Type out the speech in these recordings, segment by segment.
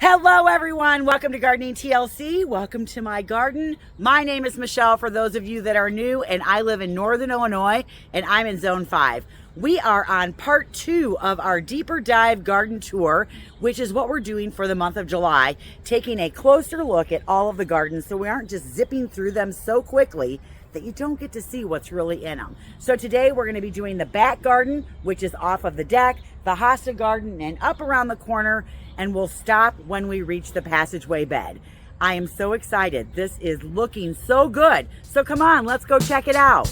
Hello everyone, welcome to Gardening TLC. Welcome to my garden. My name is Michelle for those of you that are new, and I live in Northern Illinois and I'm in Zone 5. We are on part 2 of our deeper dive garden tour, which is what we're doing for the month of July, taking a closer look at all of the gardens so we aren't just zipping through them so quickly that you don't get to see what's really in them. So today we're going to be doing the back garden, which is off of the deck, the Hosta garden, and up around the corner, and we'll stop when we reach the passageway bed. I am so excited. This is looking so good. So come on, let's go check it out.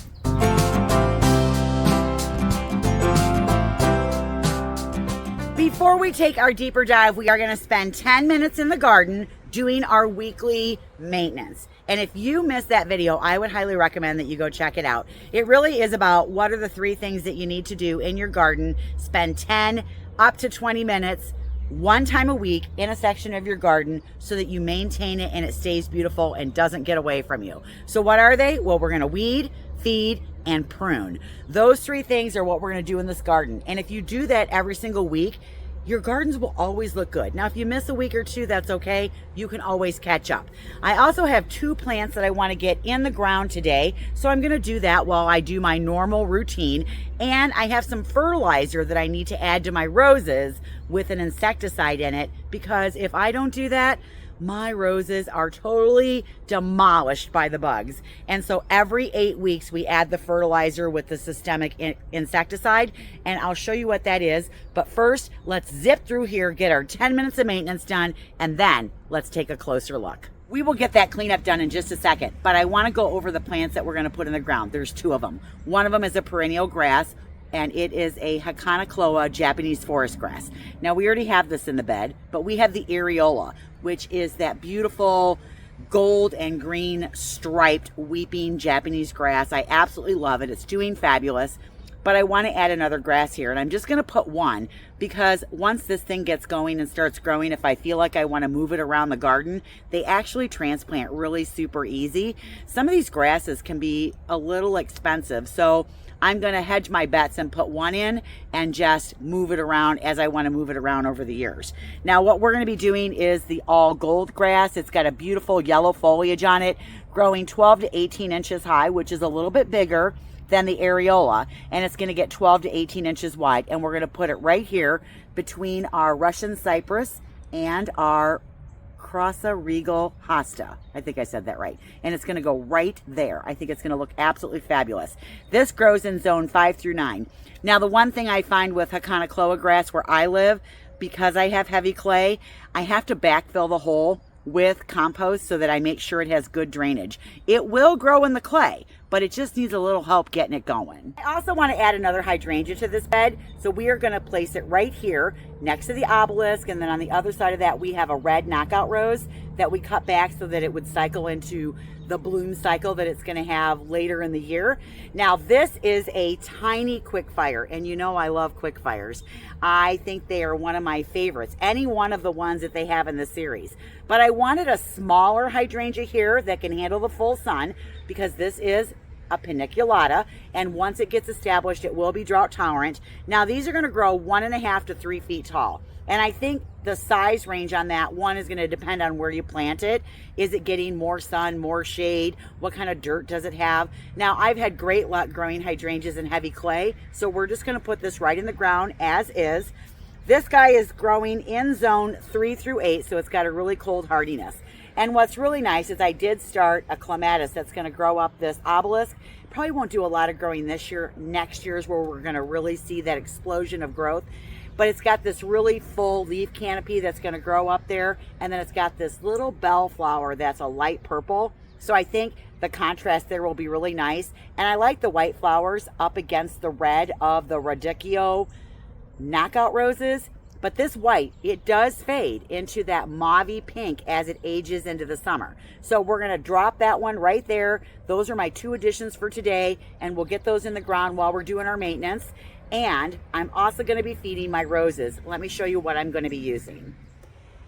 Before we take our deeper dive, we are going to spend 10 minutes in the garden doing our weekly maintenance. And if you missed that video, I would highly recommend that you go check it out. It really is about what are the 3 things that you need to do in your garden. Spend 10 up to 20 minutes one time a week in a section of your garden so that you maintain it and it stays beautiful and doesn't get away from you. So what are they? Well, we're going to weed, feed, and prune. Those 3 things are what we're going to do in this garden. And if you do that every single week, your gardens will always look good. Now, if you miss a week or 2, that's okay. You can always catch up. I also have 2 plants that I want to get in the ground today. So I'm going to do that while I do my normal routine. And I have some fertilizer that I need to add to my roses with an insecticide in it, because if I don't do that, my roses are totally demolished by the bugs. And so every 8 weeks we add the fertilizer with the systemic insecticide, and I'll show you what that is. But first, let's zip through here, get our 10 minutes of maintenance done, and then let's take a closer look. We will get that cleanup done in just a second, but I want to go over the plants that we're going to put in the ground. There's 2 of them. One of them is a perennial grass, and it is a Hosta Japanese forest grass. Now, we already have this in the bed, but we have the areola, which is that beautiful gold and green striped weeping Japanese grass. I absolutely love it. It's doing fabulous, but I want to add another grass here, and I'm just going to put one because once this thing gets going and starts growing, if I feel like I want to move it around the garden, they actually transplant really super easy. Some of these grasses can be a little expensive, so I'm going to hedge my bets and put one in and just move it around as I want to move it around over the years. Now, what we're going to be doing is the all gold grass. It's got a beautiful yellow foliage on it, growing 12 to 18 inches high, which is a little bit bigger than the areola, and it's going to get 12 to 18 inches wide. And we're going to put it right here between our Russian cypress and our Crassa Regal Hosta. I think I said that right. And it's going to go right there. I think it's going to look absolutely fabulous. This grows in zone 5 through 9. Now, the one thing I find with Hosta grass where I live, because I have heavy clay, I have to backfill the hole with compost so that I make sure it has good drainage. It will grow in the clay, but it just needs a little help getting it going. I also want to add another hydrangea to this bed, so we are going to place it right here next to the obelisk, and then on the other side of that we have a red knockout rose that we cut back so that it would cycle into the bloom cycle that it's going to have later in the year. Now, this is a tiny quick fire, and you know I love quick fires. I think they are one of my favorites, any one of the ones that they have in the series. But I wanted a smaller hydrangea here that can handle the full sun, because this is a paniculata, and once it gets established, it will be drought tolerant. Now, these are going to grow 1.5 to 3 feet tall, and I think the size range on that one is going to depend on where you plant it. Is it getting more sun, more shade? What kind of dirt does it have? Now, I've had great luck growing hydrangeas in heavy clay, so we're just going to put this right in the ground as is. This guy is growing in zone 3 through 8, so it's got a really cold hardiness. And what's really nice is I did start a clematis that's going to grow up this obelisk. Probably won't do a lot of growing this year. Next year is where we're going to really see that explosion of growth. But it's got this really full leaf canopy that's going to grow up there. And then it's got this little bellflower that's a light purple. So I think the contrast there will be really nice. And I like the white flowers up against the red of the radicchio knockout roses. But this white, it does fade into that mauvey pink as it ages into the summer. So we're going to drop that one right there. Those are my 2 additions for today, and we'll get those in the ground while we're doing our maintenance. And I'm also going to be feeding my roses. Let me show you what I'm going to be using.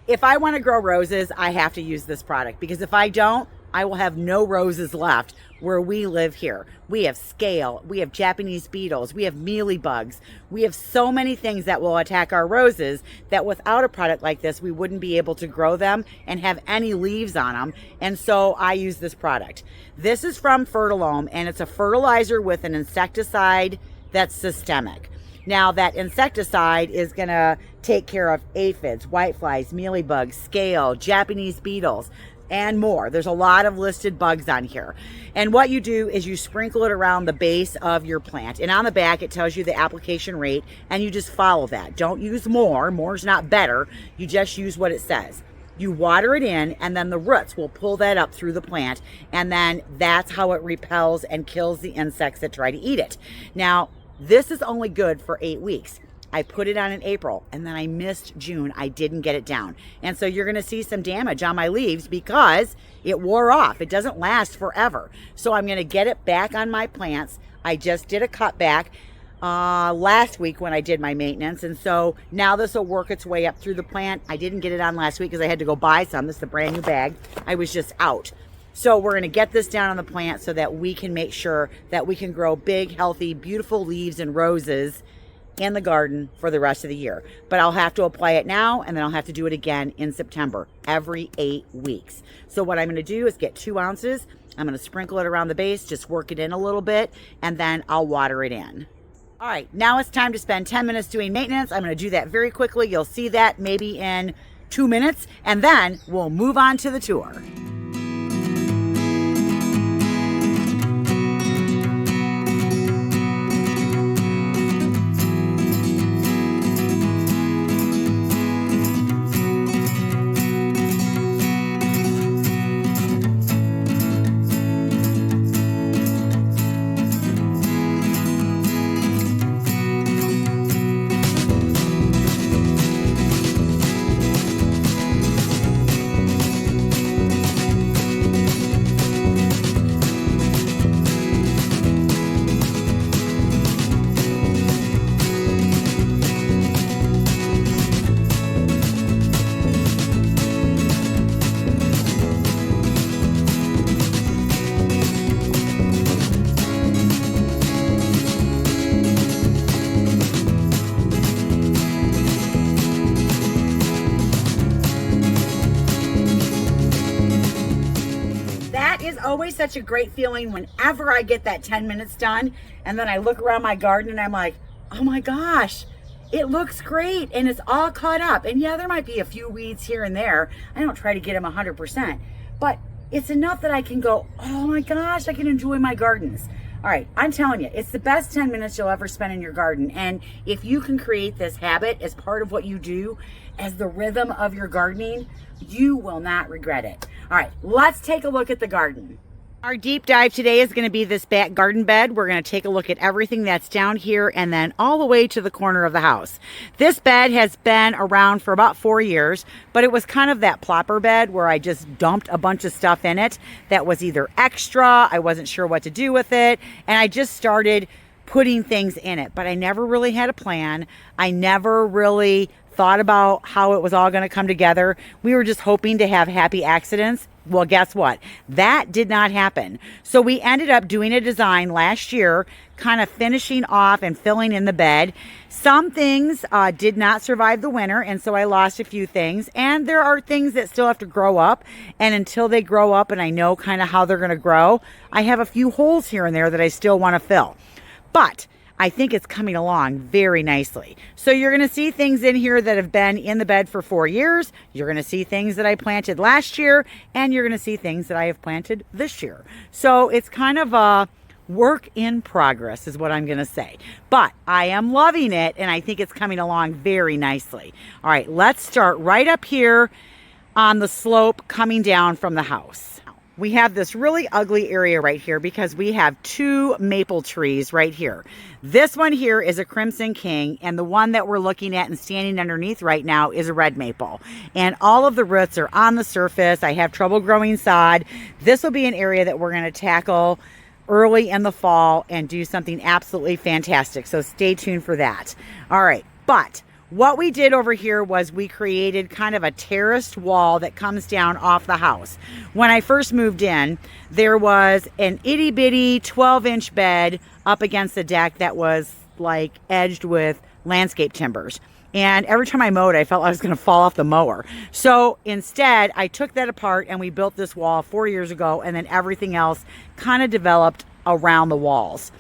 If I want to grow roses, I have to use this product, because if I don't, I will have no roses left where we live here. We have scale, we have Japanese beetles, we have mealybugs. We have so many things that will attack our roses that without a product like this, we wouldn't be able to grow them and have any leaves on them. And so I use this product. This is from Fertilome, and it's a fertilizer with an insecticide that's systemic. Now, that insecticide is going to take care of aphids, whiteflies, mealybugs, scale, Japanese beetles, and more. There's a lot of listed bugs on here. And what you do is you sprinkle it around the base of your plant. And on the back, it tells you the application rate, and you just follow that. Don't use more. More's not better. You just use what it says. You water it in, and then the roots will pull that up through the plant, and then that's how it repels and kills the insects that try to eat it. Now, this is only good for 8 weeks. I put it on in April, and then I missed June. I didn't get it down. And so you're going to see some damage on my leaves because it wore off. It doesn't last forever. So I'm going to get it back on my plants. I just did a cutback last week when I did my maintenance. And so now this will work its way up through the plant. I didn't get it on last week because I had to go buy some. This is a brand new bag. I was just out. So we're going to get this down on the plant so that we can make sure that we can grow big, healthy, beautiful leaves and roses in the garden for the rest of the year. But I'll have to apply it now, and then I'll have to do it again in September, every 8 weeks. So what I'm going to do is get 2 ounces. I'm going to sprinkle it around the base, just work it in a little bit, and then I'll water it in. All right, now it's time to spend 10 minutes doing maintenance. I'm going to do that very quickly. You'll see that maybe in 2 minutes, and then we'll move on to the tour. Always such a great feeling whenever I get that 10 minutes done, and then I look around my garden and I'm like, oh my gosh, it looks great and it's all caught up. And yeah, there might be a few weeds here and there. I don't try to get them 100%, but it's enough that I can go, oh my gosh, I can enjoy my gardens. All right, I'm telling you, it's the best 10 minutes you'll ever spend in your garden. And if you can create this habit as part of what you do, as the rhythm of your gardening, you will not regret it. All right, let's take a look at the garden. Our deep dive today is going to be this back garden bed. We're going to take a look at everything that's down here and then all the way to the corner of the house. This bed has been around for about 4 years, but it was kind of that plopper bed where I just dumped a bunch of stuff in it that was either extra, I wasn't sure what to do with it, and I just started putting things in it, but I never really had a plan. I never really thought about how it was all going to come together. We were just hoping to have happy accidents. Well, guess what? That did not happen. So we ended up doing a design last year, kind of finishing off and filling in the bed. Some things did not survive the winter, and so I lost a few things. And there are things that still have to grow up. And until they grow up and I know kind of how they're going to grow, I have a few holes here and there that I still want to fill. But I think it's coming along very nicely. So you're going to see things in here that have been in the bed for 4 years. You're going to see things that I planted last year, and you're going to see things that I have planted this year. So it's kind of a work in progress is what I'm going to say. But I am loving it, and I think it's coming along very nicely. All right, let's start right up here on the slope coming down from the house. We have this really ugly area right here because we have 2 maple trees right here. This one here is a Crimson King, and the one that we're looking at and standing underneath right now is a red maple. And all of the roots are on the surface. I have trouble growing sod. This will be an area that we're going to tackle early in the fall and do something absolutely fantastic. So stay tuned for that. All right, but What we did over here was we created kind of a terraced wall that comes down off the house. When I first moved in, there was an itty bitty 12-inch bed up against the deck that was like edged with landscape timbers. And every time I mowed, I felt I was going to fall off the mower. So instead, I took that apart and we built this wall 4 years ago, and then everything else kind of developed around the walls.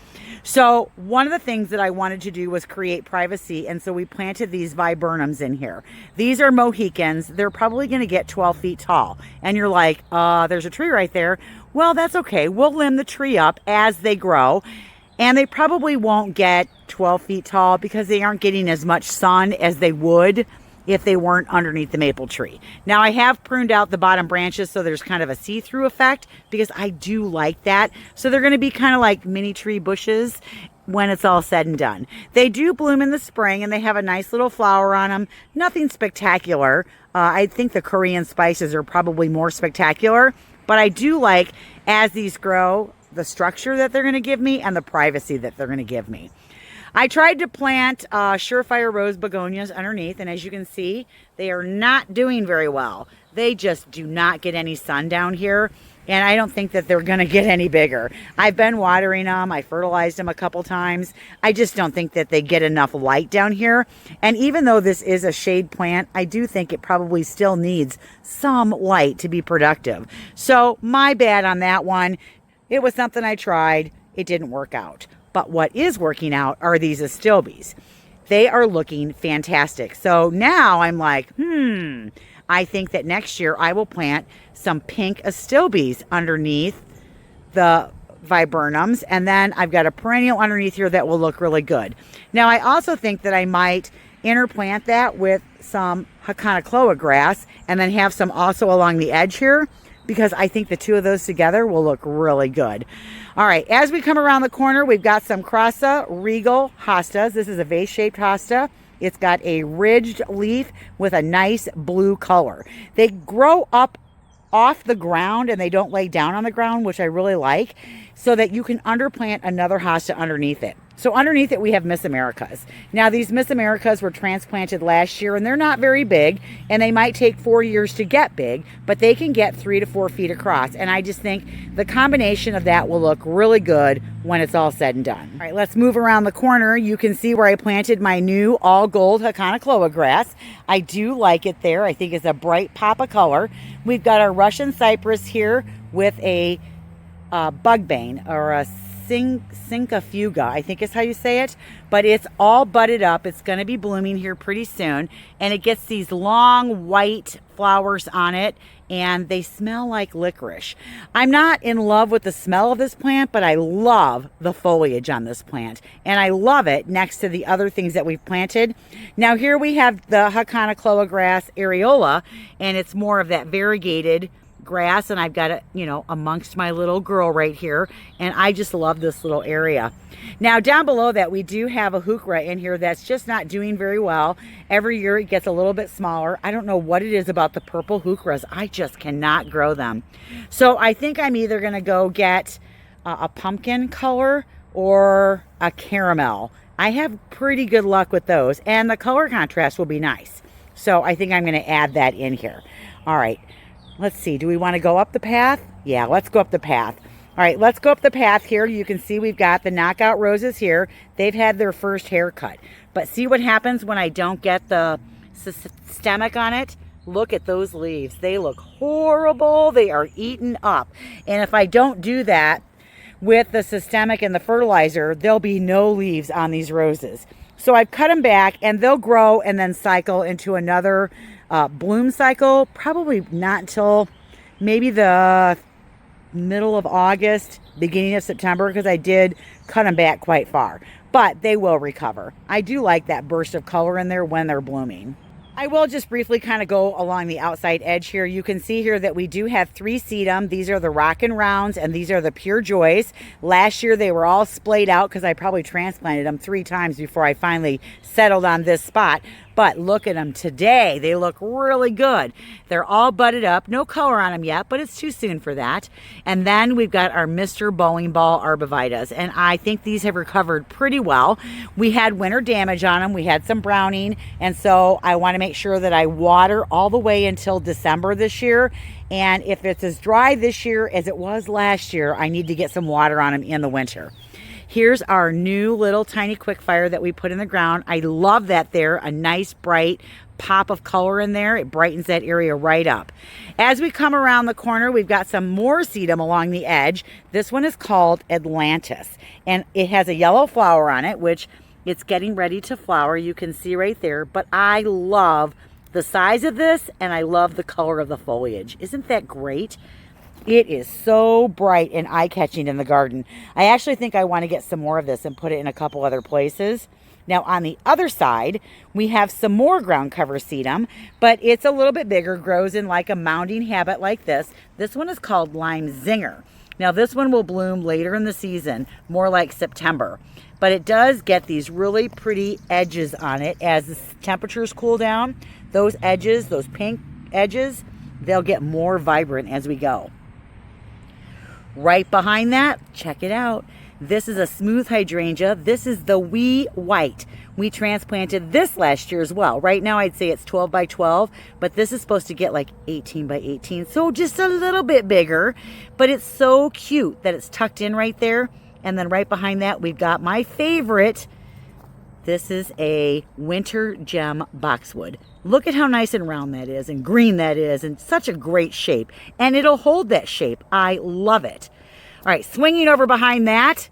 So one of the things that I wanted to do was create privacy, and so we planted these viburnums in here. These are Mohicans. They're probably going to get 12 feet tall. And you're like, there's a tree right there. Well, that's okay. We'll limb the tree up as they grow. And they probably won't get 12 feet tall because they aren't getting as much sun as they would if they weren't underneath the maple tree. Now, I have pruned out the bottom branches so there's kind of a see-through effect because I do like that. So they're going to be kind of like mini tree bushes when it's all said and done. They do bloom in the spring and they have a nice little flower on them. Nothing spectacular. I think the Korean spices are probably more spectacular, but I do like, as these grow, the structure that they're going to give me and the privacy that they're going to give me. I tried to plant Surefire Rose begonias underneath, and as you can see, they are not doing very well. They just do not get any sun down here, and I don't think that they're going to get any bigger. I've been watering them. I fertilized them a couple times. I just don't think that they get enough light down here. And even though this is a shade plant, I do think it probably still needs some light to be productive. So my bad on that one. It was something I tried. It didn't work out. But what is working out are these astilbes. They are looking fantastic. So now I'm like, I think that next year I will plant some pink astilbes underneath the viburnums. And then I've got a perennial underneath here that will look really good. Now, I also think that I might interplant that with some Hakanakloa grass and then have some also along the edge here, because I think the two of those together will look really good. All right, as we come around the corner, we've got some Crassa Regal Hostas. This is a vase-shaped hosta. It's got a ridged leaf with a nice blue color. They grow up off the ground and they don't lay down on the ground, which I really like, so that you can underplant another hosta underneath it. So underneath it, we have Miss Americas. Now, these Miss Americas were transplanted last year, and they're not very big, and they might take 4 years to get big, but they can get 3 to 4 feet across. And I just think the combination of that will look really good when it's all said and done. All right, let's move around the corner. You can see where I planted my new all gold Hakanakloa grass. I do like it there. I think it's a bright pop of color. We've got our Russian cypress here with a bugbane, or a Cinquefuga, I think is how you say it, but it's all budded up. It's going to be blooming here pretty soon, and it gets these long white flowers on it, and they smell like licorice. I'm not in love with the smell of this plant, but I love the foliage on this plant, and I love it next to the other things that we've planted. Now, here we have the Hakanakloa grass areola, and it's more of that variegated grass, and I've got it, amongst my little girl right here, and I just love this little area. Now, down below that, we do have a heuchera in here that's just not doing very well. Every year it gets a little bit smaller. I don't know what it is about the purple heucheras. I just cannot grow them. So I think I'm either going to go get a pumpkin color or a caramel. I have pretty good luck with those, and the color contrast will be nice. So I think I'm going to add that in here. All right. Let's see, do we want to go up the path? Yeah, let's go up the path. All right, let's go up the path here. You can see we've got the knockout roses here. They've had their first haircut. But see what happens when I don't get the systemic on it? Look at those leaves. They look horrible. They are eaten up. And if I don't do that with the systemic and the fertilizer, there'll be no leaves on these roses. So I've cut them back, and they'll grow and then cycle into another bloom cycle, probably not until maybe the middle of August, beginning of September, because I did cut them back quite far, but they will recover. I do like that burst of color in there when they're blooming. I will just briefly kind of go along the outside edge here. You can see here that we do have 3 sedum. These are the Rockin' Rounds, and these are the Pure Joys. Last year they were all splayed out because I probably transplanted them 3 times before I finally settled on this spot. But look at them today. They look really good. They're all budded up. No color on them yet, but it's too soon for that. And then we've got our Mr. Bowling Ball arborvitaes, and I think these have recovered pretty well. We had winter damage on them. We had some browning, and so I want to make sure that I water all the way until December this year. And if it's as dry this year as it was last year, I need to get some water on them in the winter. Here's our new little tiny quickfire that we put in the ground. I love that there, a nice bright pop of color in there. It brightens that area right up. As we come around the corner, we've got some more sedum along the edge. This one is called Atlantis, and it has a yellow flower on it, which it's getting ready to flower. You can see right there, but I love the size of this, and I love the color of the foliage. Isn't that great? It is so bright and eye-catching in the garden. I actually think I want to get some more of this and put it in a couple other places. Now on the other side, we have some more ground cover sedum, but it's a little bit bigger, grows in like a mounding habit like this. This one is called Lime Zinger. Now this one will bloom later in the season, more like September. But it does get these really pretty edges on it as the temperatures cool down. Those edges, those pink edges, they'll get more vibrant as we go. Right behind that, check it out. This is a smooth hydrangea. This is the wee white. We transplanted this last year as well. Right now I'd say it's 12 by 12, but this is supposed to get like 18 by 18. So just a little bit bigger, but it's so cute that it's tucked in right there. And then right behind that, we've got my favorite. This is a winter gem boxwood. Look at how nice and round that is and green that is and such a great shape. And it'll hold that shape. I love it. All right, swinging over behind that.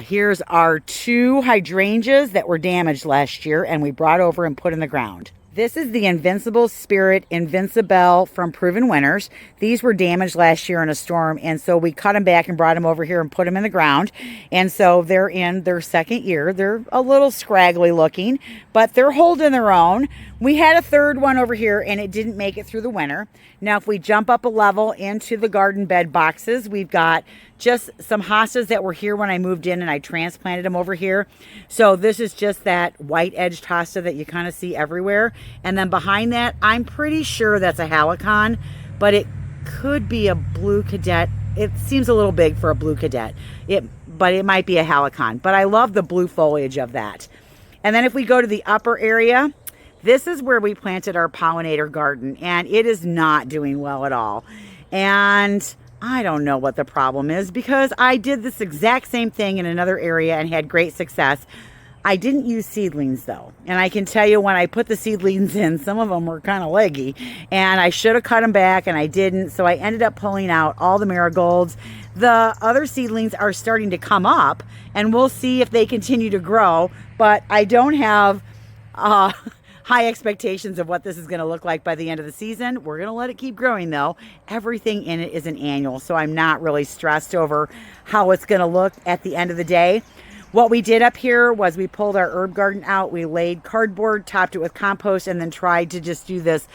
Here's our 2 hydrangeas that were damaged last year and we brought over and put in the ground. This is the Invincible Spirit Invincibelle from Proven Winners. These were damaged last year in a storm, and so we cut them back and brought them over here and put them in the ground. And so they're in their second year. They're a little scraggly looking, but they're holding their own. We had a third one over here, and it didn't make it through the winter. Now, if we jump up a level into the garden bed boxes, we've got just some hostas that were here when I moved in and I transplanted them over here. So this is just that white-edged hosta that you kind of see everywhere. And then behind that, I'm pretty sure that's a halicon, but it could be a blue cadet. It seems a little big for a blue cadet, but it might be a halicon. But I love the blue foliage of that. And then if we go to the upper area, this is where we planted our pollinator garden, and it is not doing well at all. And I don't know what the problem is because I did this exact same thing in another area and had great success. I didn't use seedlings though. And I can tell you when I put the seedlings in, some of them were kind of leggy and I should have cut them back and I didn't. So I ended up pulling out all the marigolds. The other seedlings are starting to come up and we'll see if they continue to grow, but I don't have high expectations of what this is going to look like by the end of the season. We're going to let it keep growing though. Everything in it is an annual, so I'm not really stressed over how it's going to look at the end of the day. What we did up here was we pulled our herb garden out. We laid cardboard, topped it with compost, and then tried to just do this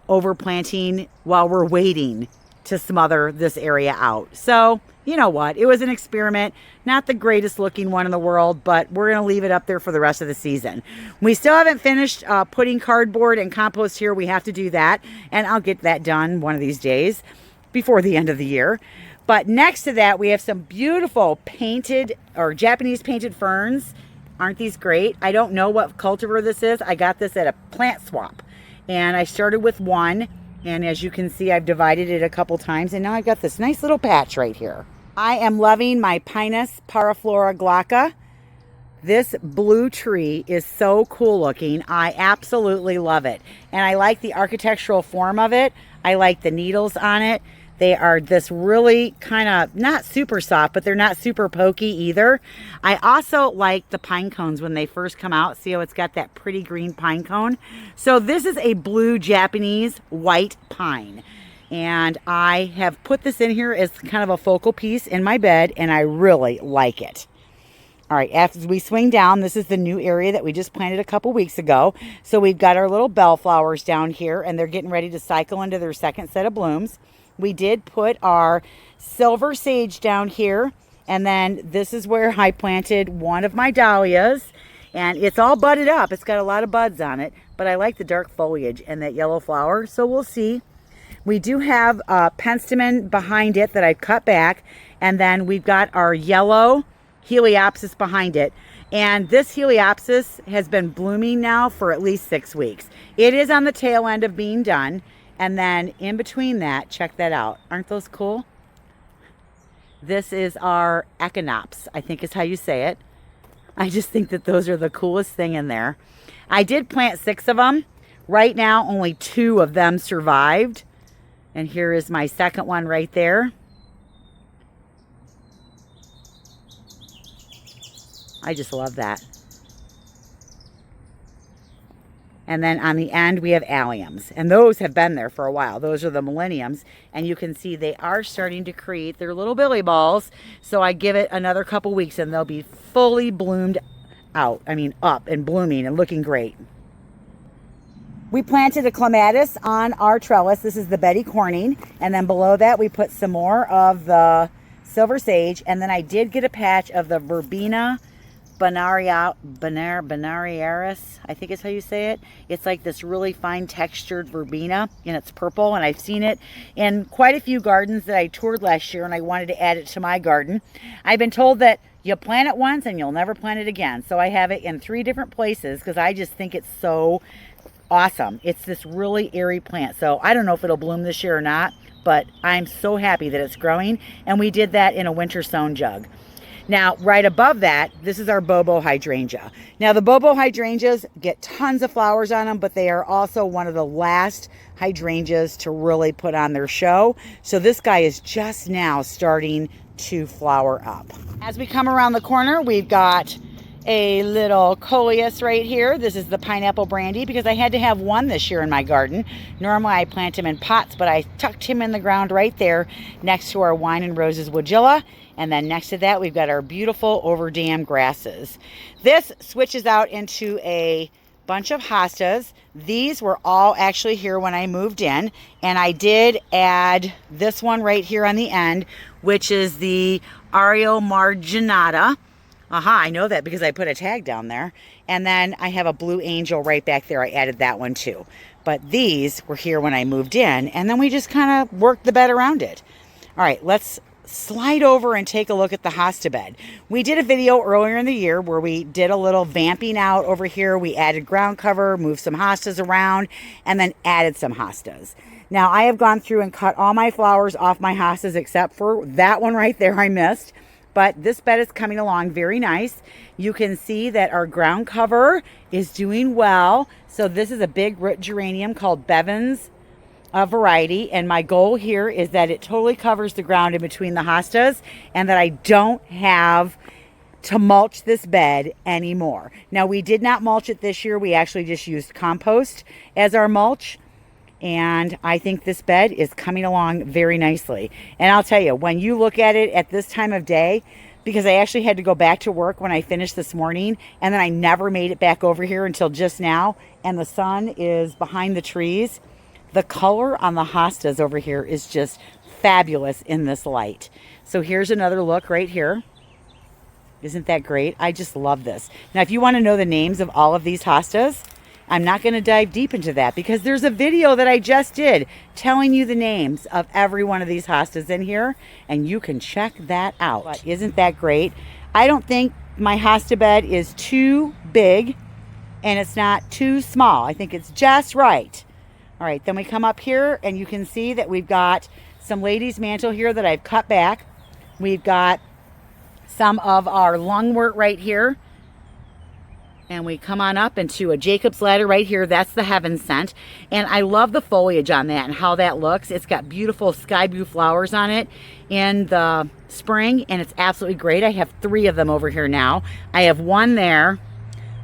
overplanting while we're waiting to smother this area out. So, you know what? It was an experiment. Not the greatest looking one in the world, but we're going to leave it up there for the rest of the season. We still haven't finished putting cardboard and compost here. We have to do that, and I'll get that done one of these days before the end of the year. But next to that, we have some beautiful painted or Japanese painted ferns. Aren't these great? I don't know what cultivar this is. I got this at a plant swap. And I started with one. And as you can see, I've divided it a couple times. And now I've got this nice little patch right here. I am loving my Pinus paraflora glauca. This blue tree is so cool looking. I absolutely love it. And I like the architectural form of it. I like the needles on it. They are this really kind of not super soft, but they're not super pokey either. I also like the pine cones when they first come out. See how it's got that pretty green pine cone? So this is a blue Japanese white pine. And I have put this in here as kind of a focal piece in my bed, and I really like it. All right, after we swing down, this is the new area that we just planted a couple weeks ago. So we've got our little bellflowers down here, and they're getting ready to cycle into their second set of blooms. We did put our silver sage down here, and then this is where I planted one of my dahlias, And it's all budded up. It's got a lot of buds on it, but I like the dark foliage and that yellow flower, so we'll see. We do have penstemon behind it that I've cut back, and then we've got our yellow heliopsis behind it. And this heliopsis has been blooming now for at least 6 weeks. It is on the tail end of being done. And then in between that, check that out. Aren't those cool? This is our echinops, I think is how you say it. I just think that those are the coolest thing in there. I did plant 6 of them. Right now, only 2 of them survived. And here is my second one right there. I just love that. And then on the end, we have alliums. And those have been there for a while. Those are the millenniums. And you can see they are starting to create their little billy balls. So I give it another couple weeks and they'll be fully bloomed out. I mean, up and blooming and looking great. We planted a clematis on our trellis. This is the Betty Corning. And then below that, we put some more of the silver sage. And then I did get a patch of the verbena Bonariaris, I think is how you say it. It's like this really fine textured verbena, and it's purple, and I've seen it in quite a few gardens that I toured last year, and I wanted to add it to my garden. I've been told that you plant it once and you'll never plant it again. So I have it in 3 different places because I just think it's so awesome. It's this really airy plant. So I don't know if it'll bloom this year or not, but I'm so happy that it's growing, and we did that in a winter sown jug. Now, right above that, this is our Bobo hydrangea. Now, the Bobo hydrangeas get tons of flowers on them, but they are also one of the last hydrangeas to really put on their show. So this guy is just now starting to flower up. As we come around the corner, we've got a little coleus right here. This is the pineapple brandy because I had to have one this year in my garden. Normally I plant him in pots, but I tucked him in the ground right there next to our wine and roses woodula. And then next to that, we've got our beautiful overdam grasses. This switches out into a bunch of hostas. These were all actually here when I moved in. And I did add this one right here on the end, which is the Ario Marginata. Aha, I know that because I put a tag down there. And then I have a blue angel right back there. I added that one too. But these were here when I moved in. And then we just kind of worked the bed around it. All right, let's slide over and take a look at the hosta bed. We did a video earlier in the year where we did a little vamping out over here. We added ground cover, moved some hostas around, and then added some hostas. Now I have gone through and cut all my flowers off my hostas except for that one right there I missed. But this bed is coming along very nice. You can see that our ground cover is doing well. So this is a big root geranium called Bevan's variety, and my goal here is that it totally covers the ground in between the hostas and that I don't have to mulch this bed anymore. Now, we did not mulch it this year. We actually just used compost as our mulch, and I think this bed is coming along very nicely. And I'll tell you, when you look at it at this time of day, because I actually had to go back to work when I finished this morning, and then I never made it back over here until just now, and the sun is behind the trees. The color on the hostas over here is just fabulous in this light. So here's another look right here. Isn't that great? I just love this. Now, if you want to know the names of all of these hostas, I'm not going to dive deep into that because there's a video that I just did telling you the names of every one of these hostas in here, and you can check that out. But isn't that great? I don't think my hosta bed is too big and it's not too small. I think it's just right. All right, then we come up here and you can see that we've got some ladies' mantle here that I've cut back. We've got some of our lungwort right here. And we come on up into a Jacob's ladder right here. That's the heaven scent. And I love the foliage on that and how that looks. It's got beautiful sky blue flowers on it in the spring, and it's absolutely great. I have 3 of them over here now. I have one there,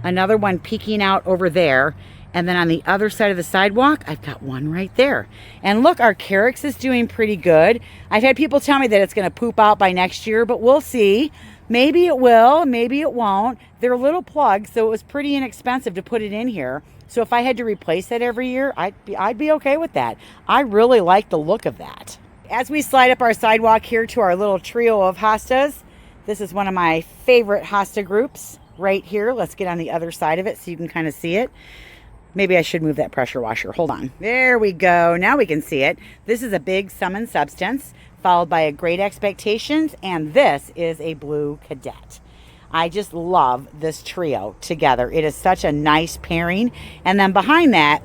another one peeking out over there. And then on the other side of the sidewalk, I've got one right there. And look, our carex is doing pretty good. I've had people tell me that it's going to poop out by next year, but we'll see. Maybe it will, maybe it won't. They're little plugs, so it was pretty inexpensive to put it in here. So if I had to replace that every year, I'd be okay with that. I really like the look of that. As we slide up our sidewalk here to our little trio of hostas, this is one of my favorite hosta groups. right here. Let's get on the other side of it so you can kind of see it. Maybe I should move that pressure washer. Hold on. There we go. Now we can see it. This is a big Sum and Substance, followed by a Great Expectations, and this is a Blue Cadet. I just love this trio together. It is such a nice pairing. And then behind that,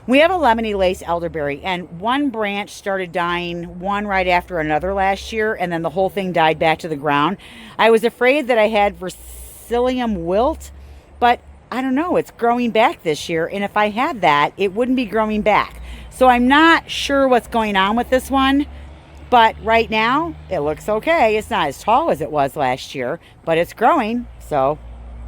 we have a lemony lace elderberry, and one branch started dying one right after another last year, and then the whole thing died back to the ground. I was afraid that I had Vercillium wilt, but I don't know, it's growing back this year, and if I had that, it wouldn't be growing back. So I'm not sure what's going on with this one, but right now, it looks okay. It's not as tall as it was last year, but it's growing, so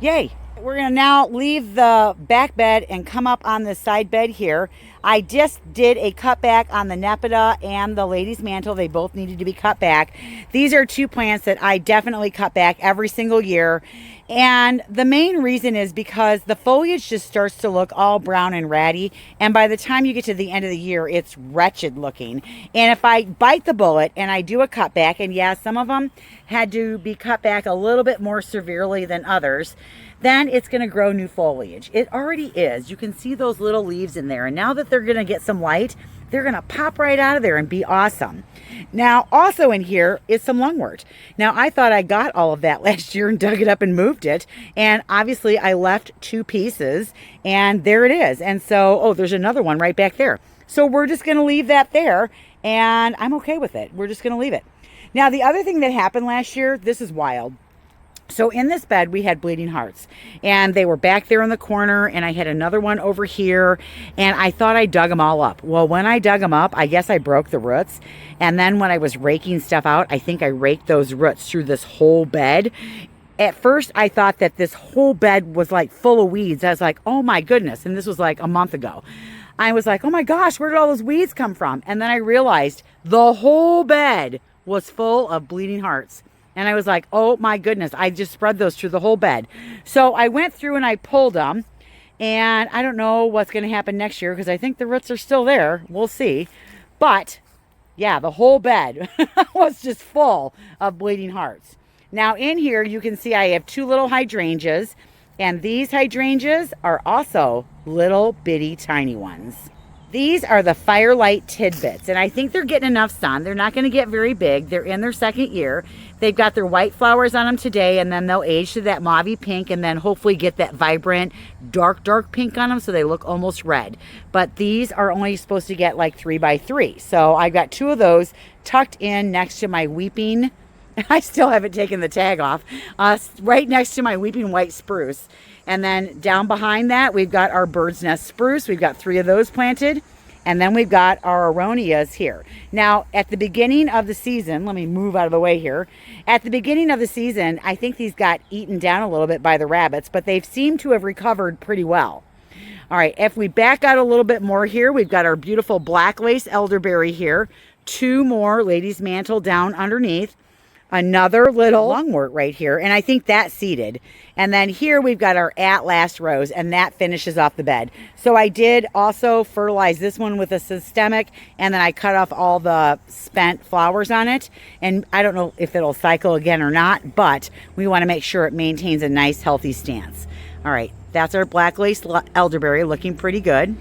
yay. We're gonna now leave the back bed and come up on the side bed here. I just did a cutback on the Nepeta and the Lady's Mantle. They both needed to be cut back. These are two plants that I definitely cut back every single year. And the main reason is because the foliage just starts to look all brown and ratty. And by the time you get to the end of the year, it's wretched looking. And if I bite the bullet and I do a cutback, and yeah, some of them had to be cut back a little bit more severely than others, then it's going to grow new foliage. It already is. You can see those little leaves in there. And now that they're going to get some light, they're going to pop right out of there and be awesome. Now, also in here is some lungwort. Now, I thought I got all of that last year and dug it up and moved it. And obviously, I left 2 pieces, and there it is. And so, oh, there's another one right back there. So we're just going to leave that there, and I'm okay with it. We're just going to leave it. Now, the other thing that happened last year, this is wild. So in this bed, we had bleeding hearts, and they were back there in the corner, and I had another one over here, and I thought I dug them all up. Well, when I dug them up, I guess I broke the roots, and then when I was raking stuff out, I think I raked those roots through this whole bed. At first, I thought that this whole bed was like full of weeds. I was like, oh my goodness, and this was like a month ago. I was like, oh my gosh, where did all those weeds come from? And then I realized the whole bed was full of bleeding hearts. And I was like, oh my goodness, I just spread those through the whole bed. So I went through and I pulled them. And I don't know what's going to happen next year because I think the roots are still there. We'll see. But yeah, the whole bed was just full of bleeding hearts. Now in here, you can see I have 2 little hydrangeas. And these hydrangeas are also little bitty tiny ones. These are the Firelight Tidbits, and I think they're getting enough sun. They're not going to get very big. They're in their 2nd year. They've got their white flowers on them today, and then they'll age to that mauve pink, and then hopefully get that vibrant, dark pink on them so they look almost red. But these are only supposed to get like 3 by 3. So I got 2 of those tucked in next to my weeping. I still haven't taken the tag off. Right next to my weeping white spruce. And then down behind that, we've got our bird's nest spruce. We've got 3 of those planted. And then we've got our aronias here. Now, at the beginning of the season, let me move out of the way here. At the beginning of the season, I think these got eaten down a little bit by the rabbits, but they've seemed to have recovered pretty well. All right, if we back out a little bit more here, we've got our beautiful black lace elderberry here. 2 more Lady's Mantle down underneath. Another little lungwort right here, and I think that's seeded. And then here we've got our At Last rose, and that finishes off the bed. So I did also fertilize this one with a systemic, and then I cut off all the spent flowers on it. And I don't know if it'll cycle again or not, but we want to make sure it maintains a nice, healthy stance. All right, that's our black lace elderberry looking pretty good.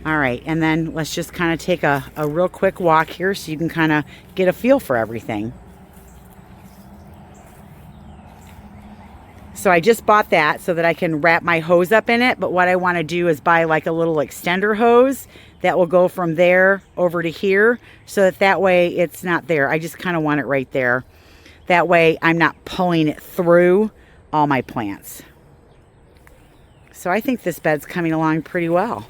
All right, and then let's just kind of take a real quick walk here so you can kind of get a feel for everything. So I just bought that so that I can wrap my hose up in it. But what I want to do is buy like a little extender hose that will go from there over to here so that way it's not there. I just kind of want it right there. That way I'm not pulling it through all my plants. So I think this bed's coming along pretty well.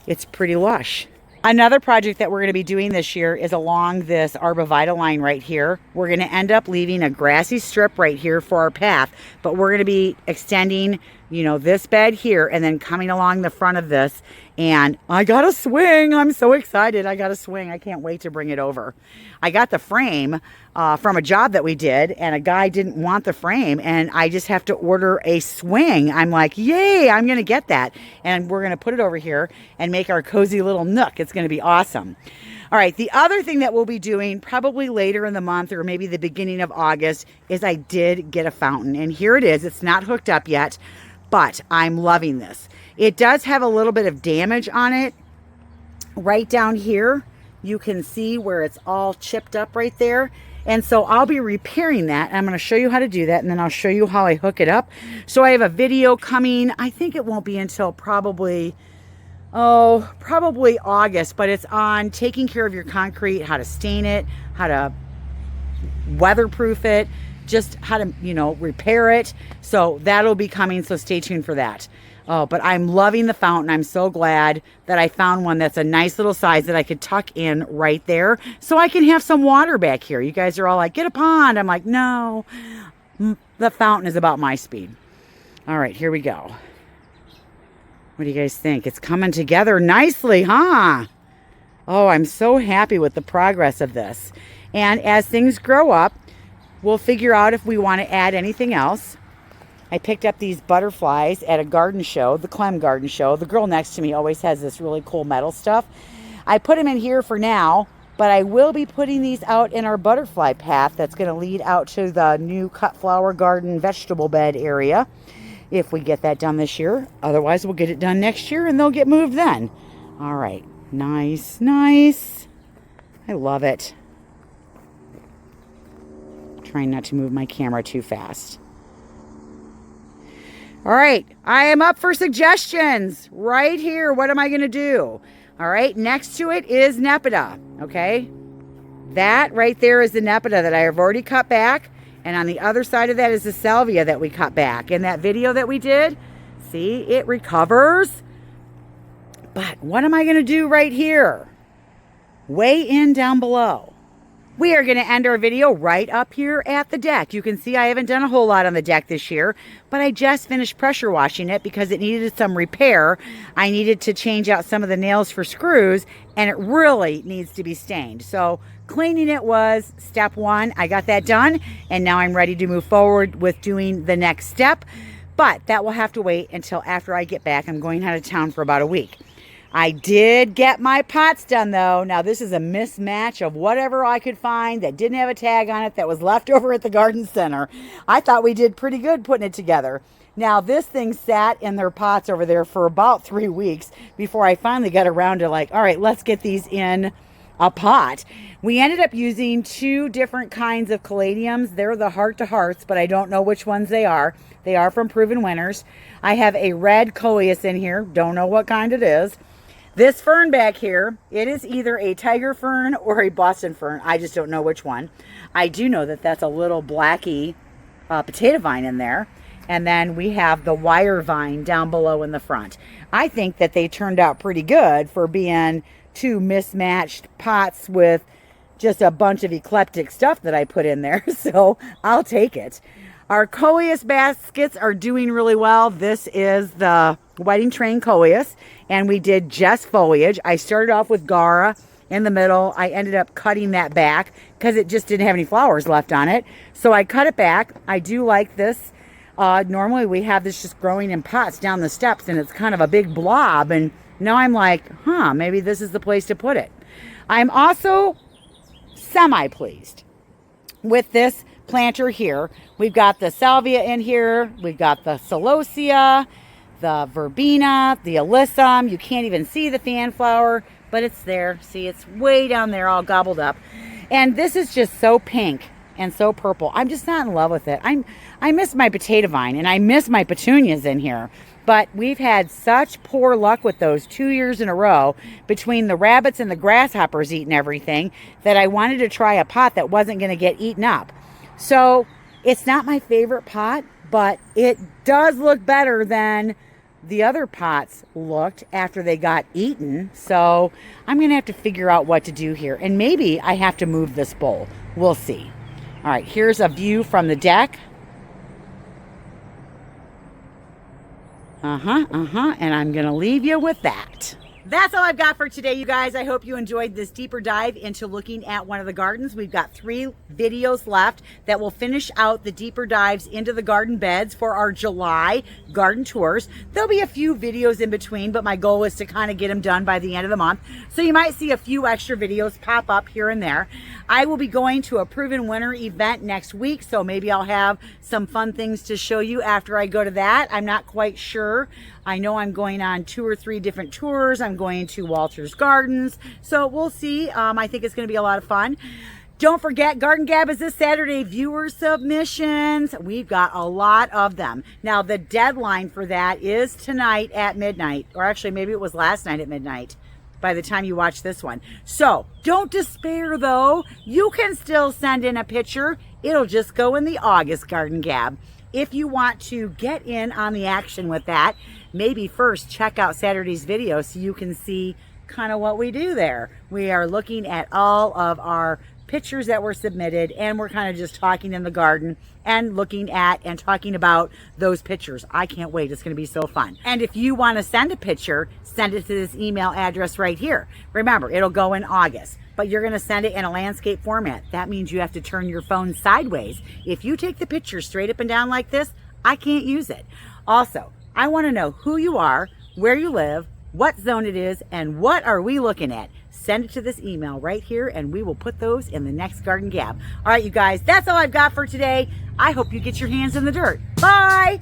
It's pretty lush. Another project that we're going to be doing this year is along this arborvitae line right here. We're going to end up leaving a grassy strip right here for our path, but we're going to be extending, you know, this bed here and then coming along the front of this. And I got a swing. I'm so excited. I got a swing. I can't wait to bring it over. I got the frame from a job that we did, and a guy didn't want the frame, and I just have to order a swing. I'm like, yay, I'm going to get that. And we're going to put it over here and make our cozy little nook. It's going to be awesome. All right, the other thing that we'll be doing probably later in the month or maybe the beginning of August is I did get a fountain. And here it is. It's not hooked up yet, but I'm loving this. It does have a little bit of damage on it. Right down here, you can see where it's all chipped up right there. And so I'll be repairing that. I'm going to show you how to do that, and then I'll show you how I hook it up. So I have a video coming. I think it won't be until probably August, but it's on taking care of your concrete, how to stain it, how to weatherproof it, just how to, repair it. So that'll be coming, so stay tuned for that. Oh, but I'm loving the fountain. I'm so glad that I found one that's a nice little size that I could tuck in right there so I can have some water back here. You guys are all like, get a pond. I'm like, no, the fountain is about my speed. All right, here we go. What do you guys think? It's coming together nicely, huh? Oh, I'm so happy with the progress of this. And as things grow up, we'll figure out if we want to add anything else. I picked up these butterflies at a garden show, the Clem garden show. The girl next to me always has this really cool metal stuff. I put them in here for now, but I will be putting these out in our butterfly path that's going to lead out to the new cut flower garden vegetable bed area if we get that done this year. Otherwise, we'll get it done next year and they'll get moved then. All right. Nice, nice. I love it. Trying not to move my camera too fast. All right, I am up for suggestions right here. What am I going to do? All right, next to it is Nepeta, okay? That right there is the Nepeta that I have already cut back. And on the other side of that is the Salvia that we cut back. In that video that we did, see, it recovers. But what am I going to do right here? Weigh in down below. We are going to end our video right up here at the deck. You can see I haven't done a whole lot on the deck this year, but I just finished pressure washing it because it needed some repair. I needed to change out some of the nails for screws, and it really needs to be stained. So cleaning it was step one. I got that done, and now I'm ready to move forward with doing the next step. But that will have to wait until after I get back. I'm going out of town for about a week. I did get my pots done, though. Now, this is a mismatch of whatever I could find that didn't have a tag on it that was left over at the garden center. I thought we did pretty good putting it together. Now, this thing sat in their pots over there for about 3 weeks before I finally got around to like, all right, let's get these in a pot. We ended up using 2 different kinds of caladiums. They're the heart to hearts, but I don't know which ones they are. They are from Proven Winners. I have a red coleus in here. Don't know what kind it is. This fern back here, it is either a tiger fern or a Boston fern. I just don't know which one. I do know that that's a little blacky potato vine in there. And then we have the wire vine down below in the front. I think that they turned out pretty good for being 2 mismatched pots with just a bunch of eclectic stuff that I put in there. So I'll take it. Our coleus baskets are doing really well. This is the wedding train coleus, and we did just foliage. I started off with Gara in the middle. I ended up cutting that back because it just didn't have any flowers left on it. So I cut it back. I do like this. Normally we have this just growing in pots down the steps, and it's kind of a big blob. And now I'm like, maybe this is the place to put it. I'm also semi-pleased with this planter here. We've got the salvia in here. We've got the celosia, the verbena, the alyssum. You can't even see the fan flower, but it's there. See, it's way down there all gobbled up. And this is just so pink and so purple. I'm just not in love with it. I miss my potato vine, and I miss my petunias in here. But we've had such poor luck with those 2 years in a row between the rabbits and the grasshoppers eating everything that I wanted to try a pot that wasn't going to get eaten up. So it's not my favorite pot, but it does look better than the other pots looked after they got eaten. So I'm going to have to figure out what to do here. And maybe I have to move this bowl. We'll see. All right, here's a view from the deck. And I'm going to leave you with that. That's all I've got for today, you guys. I hope you enjoyed this deeper dive into looking at one of the gardens. We've got 3 videos left that will finish out the deeper dives into the garden beds for our July garden tours. There'll be a few videos in between, but my goal is to kind of get them done by the end of the month. So you might see a few extra videos pop up here and there. I will be going to a Proven Winner event next week, so maybe I'll have some fun things to show you after I go to that. I'm not quite sure. I know I'm going on 2 or 3 different tours. I'm going to Walter's Gardens, so we'll see. I think it's going to be a lot of fun. Don't forget, Garden Gab is this Saturday. Viewer submissions. We've got a lot of them. Now, the deadline for that is tonight at midnight, or actually maybe it was last night at midnight by the time you watch this one. So don't despair, though. You can still send in a picture. It'll just go in the August Garden Gab. If you want to get in on the action with that, maybe first check out Saturday's video so you can see kind of what we do there. We are looking at all of our pictures that were submitted, and we're kind of just talking in the garden and looking at and talking about those pictures. I can't wait. It's going to be so fun. And if you want to send a picture, send it to this email address right here. Remember, it'll go in August, but you're going to send it in a landscape format. That means you have to turn your phone sideways. If you take the picture straight up and down like this, I can't use it. Also, I want to know who you are, where you live, what zone it is, and what are we looking at. Send it to this email right here, and we will put those in the next Garden Gab. All right, you guys, that's all I've got for today. I hope you get your hands in the dirt. Bye!